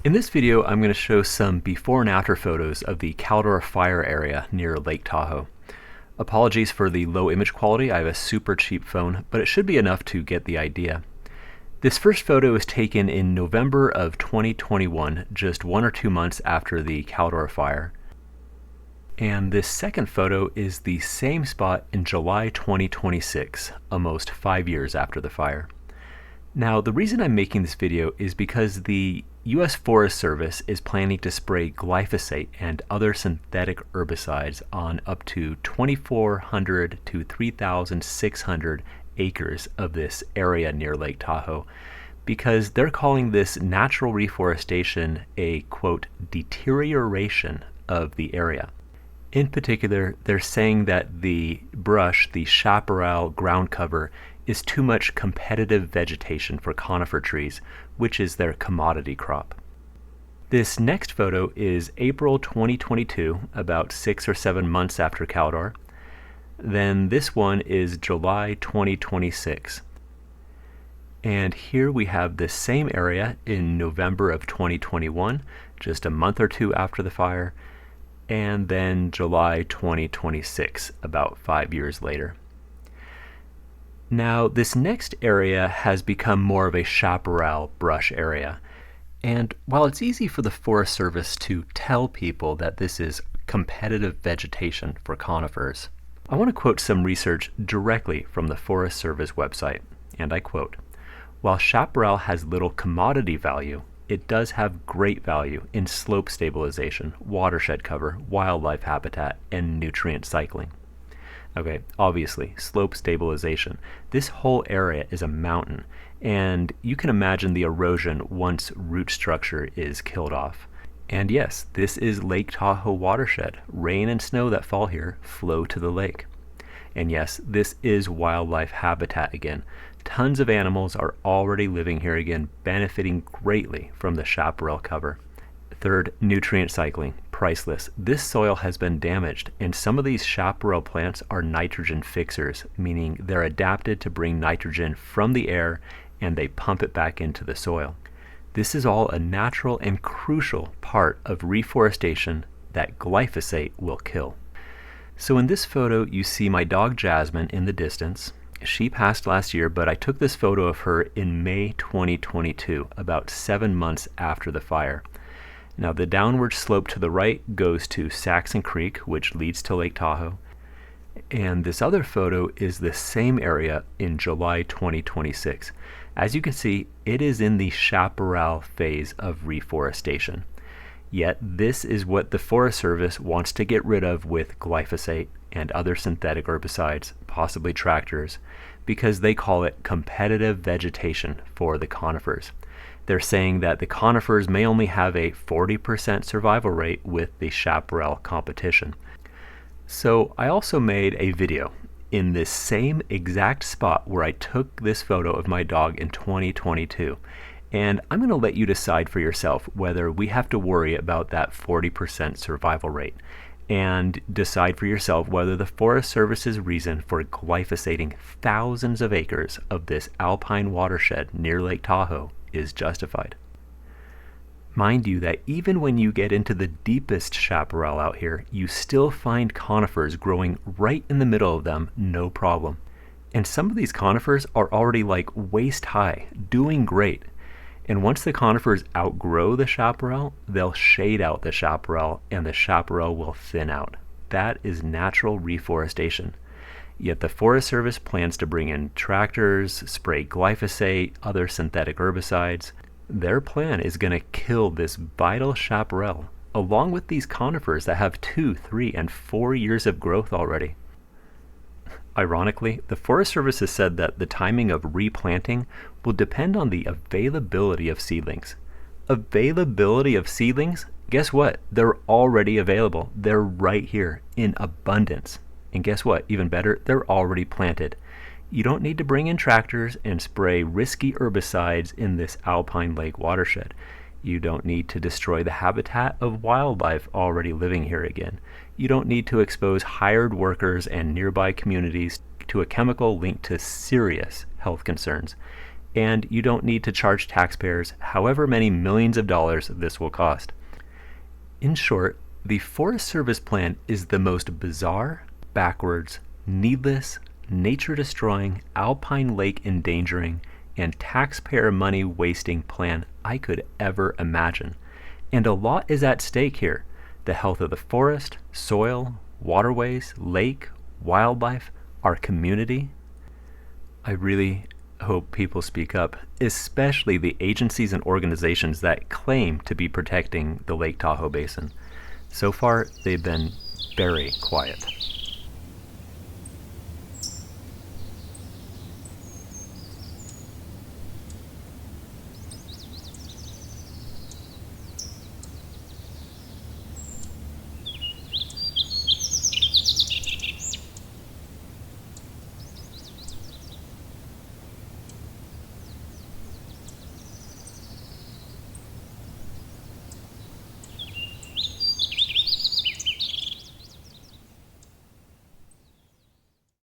In this video, I'm going to show some before and after photos of the Caldor Fire area near Lake Tahoe. Apologies for the low image quality. I have a super cheap phone, but it should be enough to get the idea. This first photo was taken in November of 2021, just 1 or 2 months after the Caldor Fire. And this second photo is the same spot in July 2026, almost 5 years after the fire. Now, the reason I'm making this video is because the U.S. Forest Service is planning to spray glyphosate and other synthetic herbicides on up to 2,400 to 3,600 acres of this area near Lake Tahoe, because they're calling this natural reforestation a, quote, deterioration of the area. In particular, they're saying that the brush, the chaparral ground cover, is too much competitive vegetation for conifer trees, which is their commodity crop. This next photo is April 2022, about 6 or 7 months after Caldor. Then this one is July 2026. And here we have the same area in November of 2021, just a month or two after the fire, and then July 2026, about 5 years later. Now, this next area has become more of a chaparral brush area. And while it's easy for the Forest Service to tell people that this is competitive vegetation for conifers, I want to quote some research directly from the Forest Service website, and I quote, "While chaparral has little commodity value, it does have great value in slope stabilization, watershed cover, wildlife habitat, and nutrient cycling." Okay, obviously, slope stabilization. This whole area is a mountain, and you can imagine the erosion once root structure is killed off. And yes, this is Lake Tahoe watershed. Rain and snow that fall here flow to the lake. And yes, this is wildlife habitat again. Tons of animals are already living here again, benefiting greatly from the chaparral cover. Third, nutrient cycling, priceless. This soil has been damaged, and some of these chaparral plants are nitrogen fixers, meaning they're adapted to bring nitrogen from the air and they pump it back into the soil. This is all a natural and crucial part of reforestation that glyphosate will kill. So in this photo, you see my dog Jasmine in the distance. She passed last year, but I took this photo of her in May 2022, about 7 months after the fire. Now, the downward slope to the right goes to Saxon Creek, which leads to Lake Tahoe. And this other photo is the same area in July 2026. As you can see, it is in the chaparral phase of reforestation. Yet, this is what the Forest Service wants to get rid of with glyphosate and other synthetic herbicides, possibly tractors, because they call it competitive vegetation for the conifers. They're saying that the conifers may only have a 40% survival rate with the chaparral competition. So I also made a video in this same exact spot where I took this photo of my dog in 2022. And I'm going to let you decide for yourself whether we have to worry about that 40% survival rate, and decide for yourself whether the Forest Service's reason for glyphosating thousands of acres of this alpine watershed near Lake Tahoe is justified. Mind you that even when you get into the deepest chaparral out here, you still find conifers growing right in the middle of them, no problem. And some of these conifers are already like waist high, doing great. And once the conifers outgrow the chaparral, they'll shade out the chaparral and the chaparral will thin out. That is natural reforestation. Yet the Forest Service plans to bring in tractors, spray glyphosate, other synthetic herbicides. Their plan is going to kill this vital chaparral, along with these conifers that have 2, 3, and 4 years of growth already. Ironically, the Forest Service has said that the timing of replanting will depend on the availability of seedlings. Availability of seedlings? Guess what? They're already available. They're right here in abundance. And guess what? Even better, they're already planted. You don't need to bring in tractors and spray risky herbicides in this alpine lake watershed. You don't need to destroy the habitat of wildlife already living here again. You don't need to expose hired workers and nearby communities to a chemical linked to serious health concerns. and you don't need to charge taxpayers however many millions of dollars this will cost. In short, the Forest Service plan is the most bizarre, backwards, needless, nature-destroying, alpine lake endangering, and taxpayer money wasting plan I could ever imagine. And a lot is at stake here. The health of the forest, soil, waterways, lake, wildlife, our community. I really hope people speak up, especially the agencies and organizations that claim to be protecting the Lake Tahoe Basin. So far, they've been very quiet.